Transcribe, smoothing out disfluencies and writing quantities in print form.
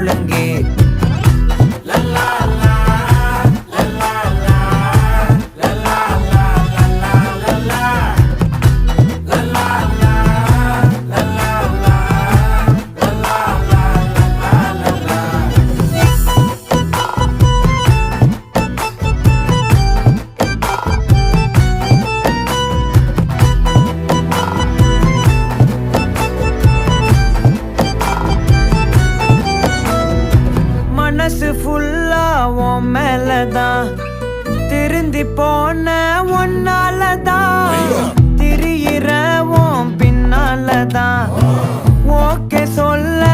முழங்கே மனசு ஃபுல்லா உன் மேலதான் திருந்தி போன ஒன்னாலதான் திரியிற உன் பின்னாலதான் ஓகே சொல்ல